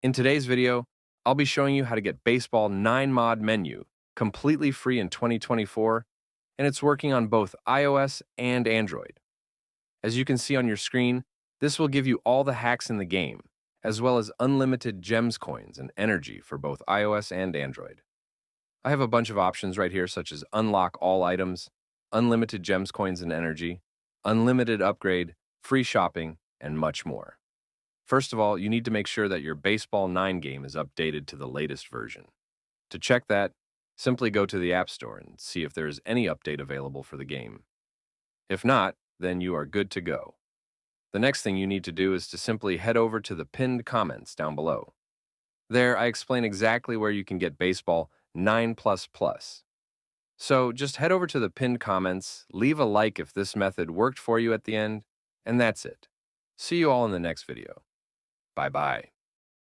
In today's video, I'll be showing you how to get Baseball 9 mod menu completely free in 2024, and it's working on both iOS and Android. As you can see on your screen, this will give you all the hacks in the game, as well as unlimited gems coins and energy for both iOS and Android. I have a bunch of options right here, such as unlock all items, unlimited gems coins and energy, unlimited upgrade, free shopping, and much more. First of all, you need to make sure that your Baseball 9 game is updated to the latest version. To check that, simply go to the App Store and see if there is any update available for the game. If not, then you are good to go. The next thing you need to do is to simply head over to the pinned comments down below. There, I explain exactly where you can get Baseball 9++. So just head over to the pinned comments, leave a like if this method worked for you at the end, and that's it. See you all in the next video. Bye-bye.